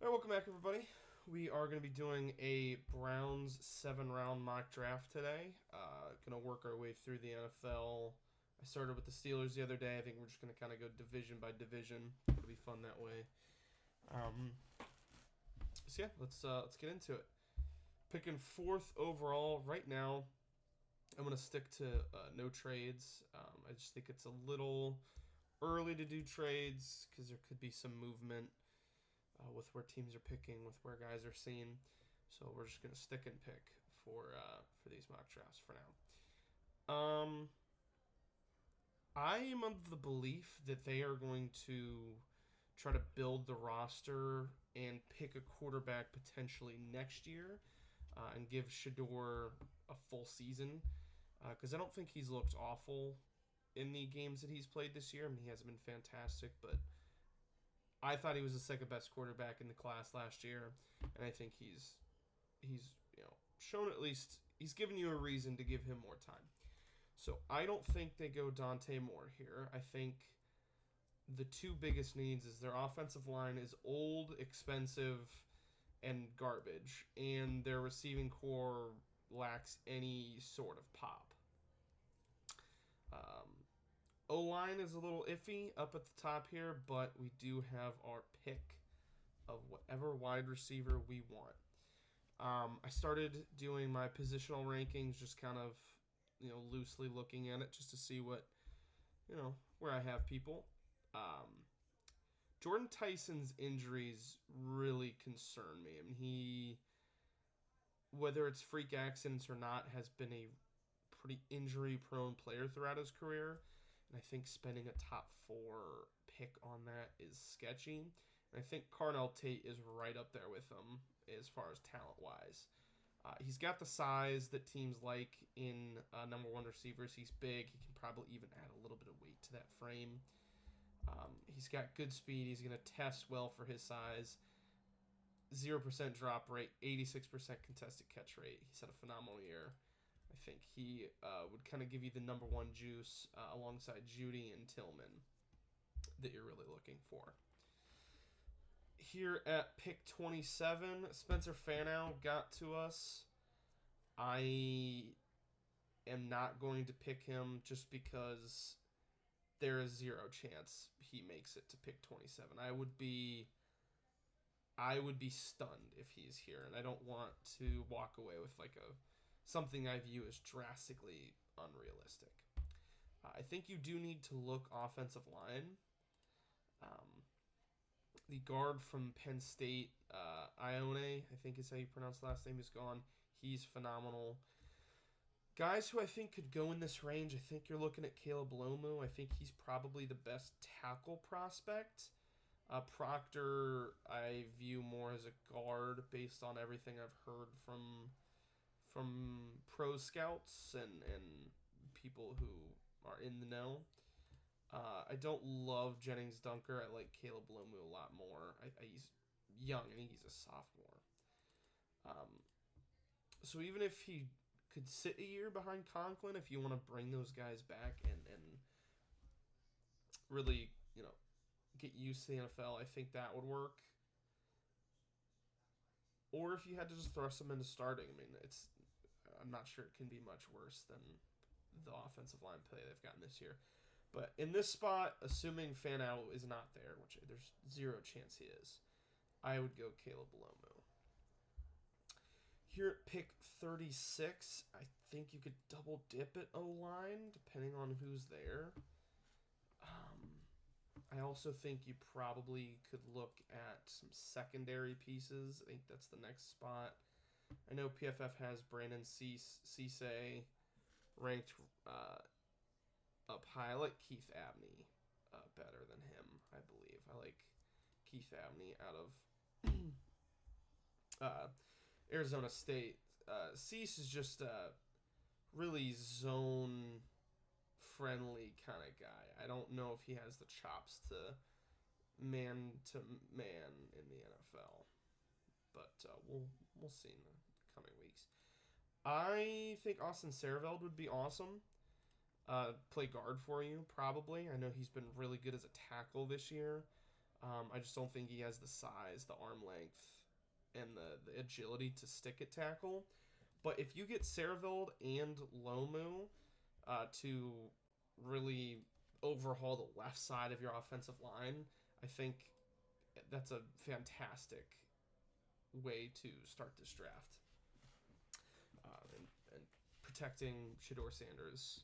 All right, welcome back, everybody. We are going to be doing a Browns 7-round mock draft today. Going to work our way through the NFL. I started with the Steelers the other day. I think we're just going to kind of go division by division. It'll be fun that way. So yeah, let's get into it. Picking fourth overall right now. I'm going to stick to no trades. I just think it's a little early to do trades because there could be some movement with where teams are picking, with where guys are seen. So we're just gonna stick and pick for these mock drafts for now. I am of the belief that they are going to try to build the roster and pick a quarterback potentially next year, and give Shador a full season, because I don't think he's looked awful in the games that he's played this year. I mean, he hasn't been fantastic, but I thought he was the second best quarterback in the class last year, and I think he's shown, at least he's given you a reason to give him more time. So I don't think they go Dante Moore here. I think the two biggest needs is their offensive line is old, expensive, and garbage, and their receiving core lacks any sort of pop. O-line is a little iffy up at the top here, but we do have our pick of whatever wide receiver we want. I started doing my positional rankings, just kind of, loosely looking at it just to see what, where I have people. Jordan Tyson's injuries really concern me. I mean, he, whether it's freak accidents or not, has been a pretty injury-prone player throughout his career. And I think spending a top 4 pick on that is sketchy. And I think Carnell Tate is right up there with him as far as talent-wise. He's got the size that teams like in number 1 receivers. He's big. He can probably even add a little bit of weight to that frame. He's got good speed. He's going to test well for his size. 0% drop rate, 86% contested catch rate. He's had a phenomenal year. I think he would kind of give you the number 1 juice alongside Judy and Tillman that you're really looking for. Here at pick 27, Spencer Fanow got to us. I am not going to pick him just because there is 0 chance he makes it to pick 27. I would be stunned if he's here, and I don't want to walk away with something I view as drastically unrealistic. I think you do need to look offensive line. The guard from Penn State, Ione, I think is how you pronounce the last name, is gone. He's phenomenal. Guys who I think could go in this range, I think you're looking at Caleb Lomu. I think he's probably the best tackle prospect. Proctor, I view more as a guard based on everything I've heard from pro scouts and people who are in the know. I don't love Jennings Dunker. I like Caleb Lomu a lot more. He's young. I think he's a sophomore. So even if he could sit a year behind Conklin, if you want to bring those guys back and really, get used to the NFL, I think that would work. Or if you had to just thrust them into starting, I mean, I'm not sure it can be much worse than the offensive line play they've gotten this year. But in this spot, assuming Fanow is not there, which there's 0 chance he is, I would go Caleb Lomu. Here at pick 36, I think you could double dip at O-line, depending on who's there. I also think you probably could look at some secondary pieces. I think that's the next spot. I know PFF has Brandon Cisse ranked up high. I like Keith Abney better than him, I believe. I like Keith Abney out of Arizona State. Cease is just a really zone-friendly kind of guy. I don't know if he has the chops to man in the NFL, but we'll see in the coming weeks. I think Austin Sareveld would be awesome. Play guard for you, probably. I know he's been really good as a tackle this year. I just don't think he has the size, the arm length, and the agility to stick at tackle. But if you get Servold and Lomu to really overhaul the left side of your offensive line, I think that's a fantastic way to start this draft. And protecting Shedeur Sanders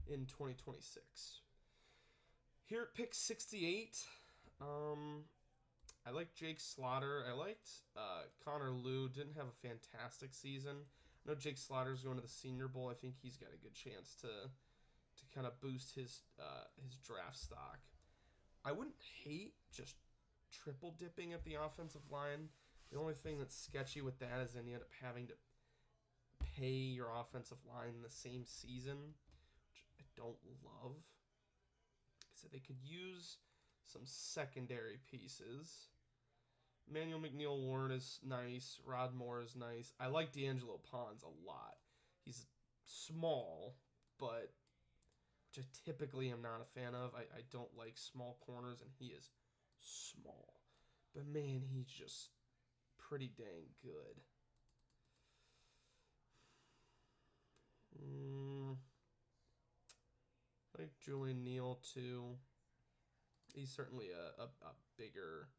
in 2026. Here at pick 68, I like Jake Slaughter. I liked Connor Liu. Didn't have a fantastic season. I know Jake Slaughter's going to the Senior Bowl. I think he's got a good chance to kind of boost his draft stock. I wouldn't hate just triple dipping at the offensive line. The only thing that's sketchy with that is then you end up having to pay your offensive line in the same season, which I don't love. So they could use some secondary pieces. Manuel McNeil Warren is nice. Rod Moore is nice. I like D'Angelo Pons a lot. He's small, but which I typically am not a fan of. I don't like small corners, and he is small. But man, he's just pretty dang good. I like Julian Neal too. He's certainly a bigger,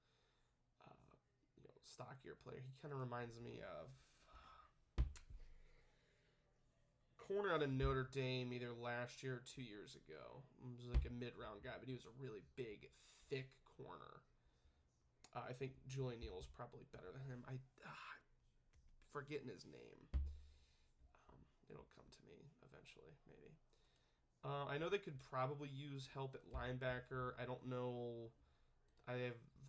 stockier player. He kind of reminds me of corner out of Notre Dame either last year or 2 years ago. He was like a mid-round guy, but he was a really big, thick corner. I think Julian Neal is probably better than him. I'm forgetting his name. It'll come to me eventually, maybe. I know they could probably use help at linebacker. I don't know.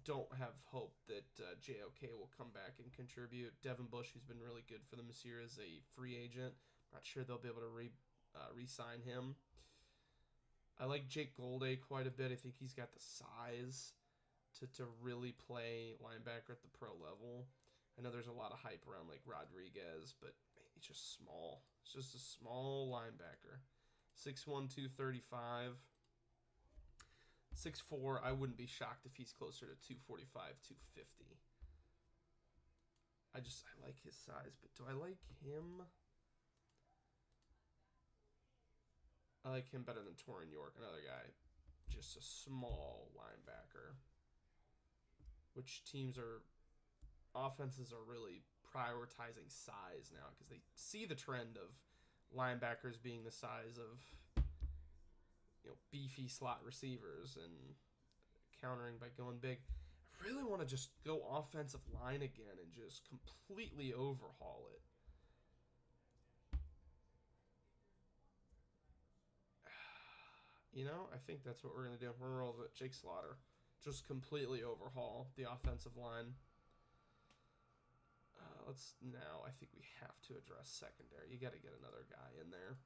Don't have hope that JOK will come back and contribute. Devin Bush, who's been really good for them this year, is a free agent. Not sure they'll be able to re-sign him. I like Jake Golday quite a bit. I think he's got the size to really play linebacker at the pro level. I know there's a lot of hype around like Rodriguez, but man, he's just small. It's just a small linebacker. 6'1", 235. 6'4", I wouldn't be shocked if he's closer to 245, 250. I like his size, but do I like him? I like him better than Torin York, another guy. Just a small linebacker. Which offenses are really prioritizing size now because they see the trend of linebackers being the size of beefy slot receivers and countering by going big. I really want to just go offensive line again and just completely overhaul it. I think that's what we're going to do. We're going to roll with Jake Slaughter. Just completely overhaul the offensive line. I think we have to address secondary. You got to get another guy in there.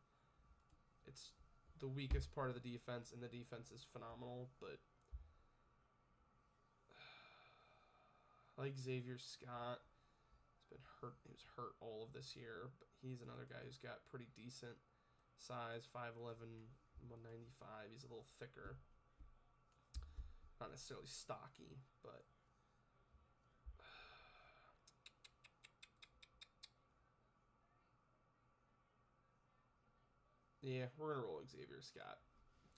It's the weakest part of the defense, and the defense is phenomenal, but I like Xavier Scott. He's been hurt. He was hurt all of this year, but he's another guy who's got pretty decent size, 5'11", 195. He's a little thicker. Not necessarily stocky, but yeah, we're going to roll Xavier Scott.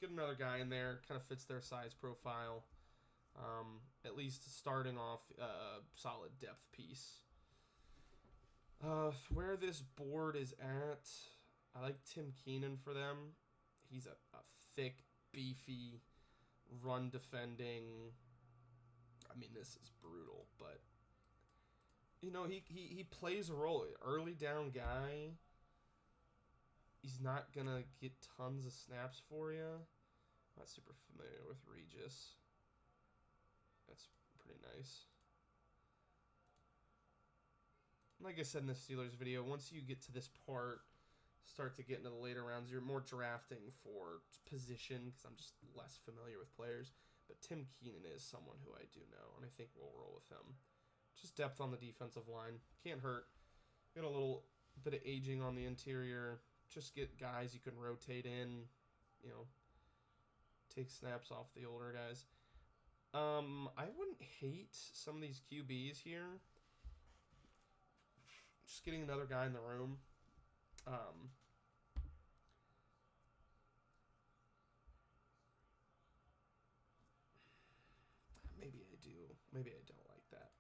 Get another guy in there. Kind of fits their size profile. At least starting off a solid depth piece. Where this board is at, I like Tim Keenan for them. He's a thick, beefy, run defending. I mean, this is brutal, but he plays a role. Early down guy. He's not gonna get tons of snaps for you. Not super familiar with Regis. That's pretty nice. Like I said in the Steelers video, once you get to this part, start to get into the later rounds, you're more drafting for position because I'm just less familiar with players. But Tim Keenan is someone who I do know, and I think we'll roll with him. Just depth on the defensive line. Can't hurt. Got a little bit of aging on the interior. Just get guys you can rotate in, take snaps off the older guys. I wouldn't hate some of these QBs here. Just getting another guy in the room. Maybe I do. Maybe I don't like that.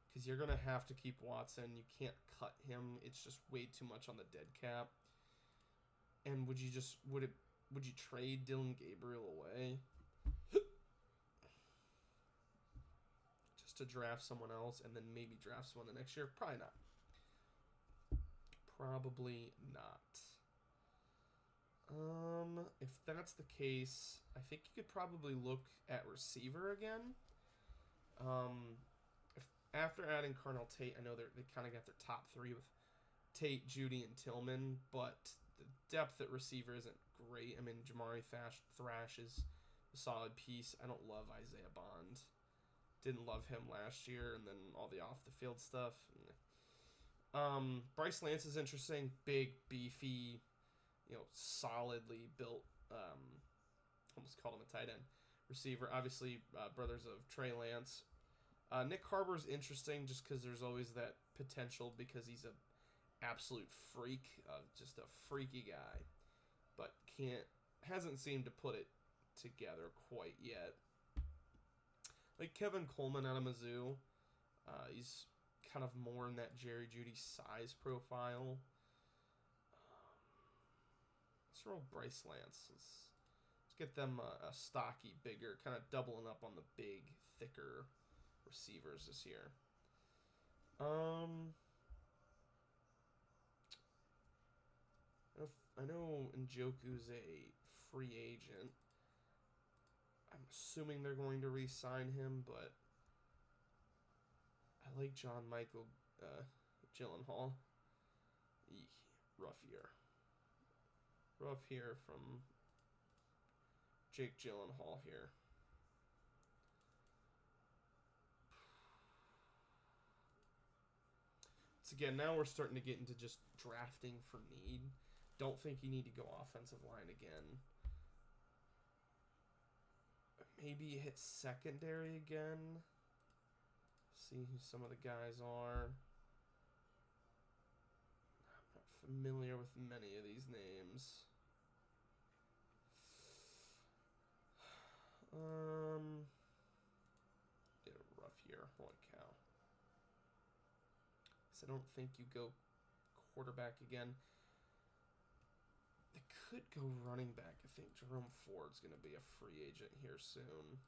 Because you're going to have to keep Watson. You can't cut him. It's just way too much on the dead cap. And would you trade Dylan Gabriel away? Just to draft someone else and then maybe draft someone the next year? Probably not. Probably not. If that's the case, I think you could probably look at receiver again. If after adding Carnell Tate, I know they kind of got their top three with Tate, Judy, and Tillman, but the depth at receiver isn't great. I mean, Jamari Thrash is a solid piece. I don't love Isaiah Bond. Didn't love him last year, and then all the off the field stuff. Bryce Lance is interesting. Big, beefy, solidly built. Almost called him a tight end receiver. Obviously, brothers of Trey Lance. Nick Harbor's interesting just because there's always that potential because he's a absolute freak, just a freaky guy, but hasn't seemed to put it together quite yet. Like Kevin Coleman out of Mizzou, he's kind of more in that Jerry Jeudy size profile. Let's roll Bryce Lance. Let's get them a stocky, bigger, kind of doubling up on the big, thicker receivers this year. I know Njoku's a free agent. I'm assuming they're going to re-sign him, but I like John Michael Gyllenhaal. Rough year. Rough year from Jake Gyllenhaal here. So again, now we're starting to get into just drafting for need. Don't think you need to go offensive line again. Maybe hit secondary again. See who some of the guys are. I'm not familiar with many of these names. Did a rough year. Holy cow. So I don't think you go quarterback again. They could go running back. I think Jerome Ford's going to be a free agent here soon.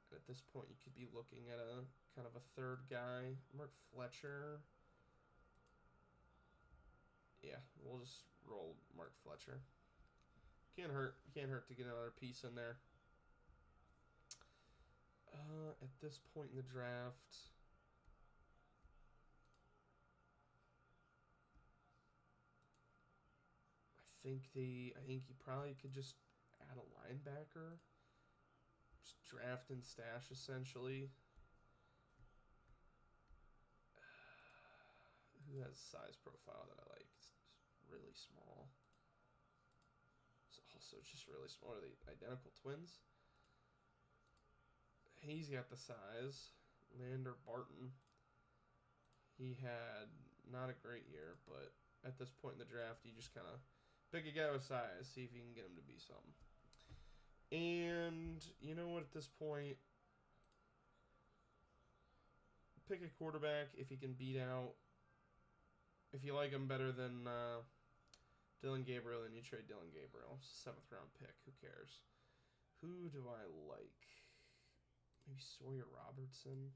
And at this point, you could be looking at a kind of a third guy. Mark Fletcher. Yeah, we'll just roll Mark Fletcher. Can't hurt. Can't hurt to get another piece in there. At this point in the draft, I think you probably could just add a linebacker. Just draft and stash essentially. Who has size profile that I like? It's really small. It's also just really small. Are they identical twins? He's got the size. Lander Barton. He had not a great year, but at this point in the draft, you just kind of pick a guy with size, see if you can get him to be something. And you know what? At this point, pick a quarterback if he can beat out. If you like him better than Dylan Gabriel, then you trade Dylan Gabriel. It's a 7th round pick. Who cares? Who do I like? Maybe Sawyer Robertson.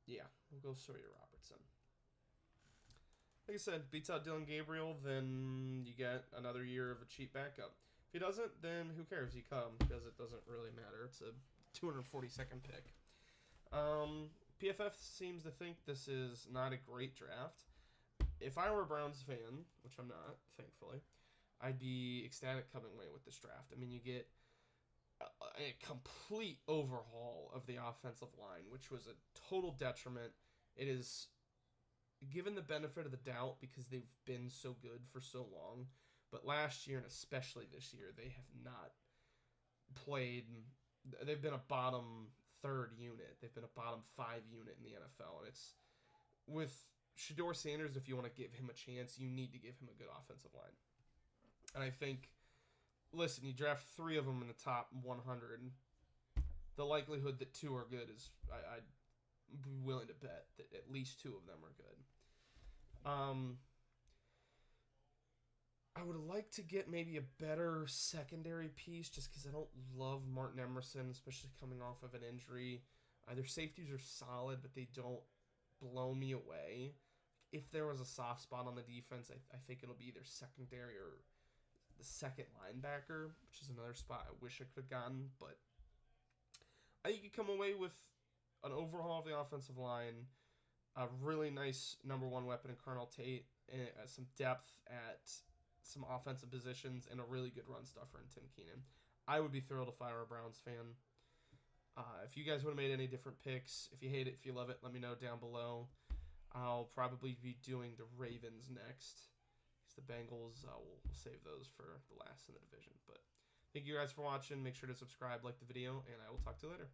Yeah, we'll go Sawyer Robertson. Like I said, beats out Dylan Gabriel, then you get another year of a cheap backup. If he doesn't, then who cares? You cut him because it doesn't really matter. It's a 242nd pick. PFF seems to think this is not a great draft. If I were a Browns fan, which I'm not, thankfully, I'd be ecstatic coming away with this draft. I mean, you get a complete overhaul of the offensive line, which was a total detriment. It is given the benefit of the doubt because they've been so good for so long, but last year and especially this year, they have not played. They've been a bottom third unit. They've been a bottom 5 unit in the NFL, and it's with Shedeur Sanders. If you want to give him a chance, you need to give him a good offensive line. And I think, listen, you draft 3 of them in the top 100. The likelihood that 2 are good is I'd be willing to bet that at least 2 of them are good. I would like to get maybe a better secondary piece just because I don't love Martin Emerson, especially coming off of an injury. Their safeties are solid, but they don't blow me away. If there was a soft spot on the defense, I think it'll be either secondary or the second linebacker, which is another spot I wish I could have gotten. But I think you could come away with an overhaul of the offensive line, a really nice number 1 weapon in Carnell Tate, and some depth at some offensive positions, and a really good run stuffer in Tim Keenan. I would be thrilled if I were a Browns fan. If you guys would have made any different picks, if you hate it, if you love it, let me know down below. I'll probably be doing the Ravens next, because the Bengals, we'll save those for the last in the division. But thank you guys for watching. Make sure to subscribe, like the video, and I will talk to you later.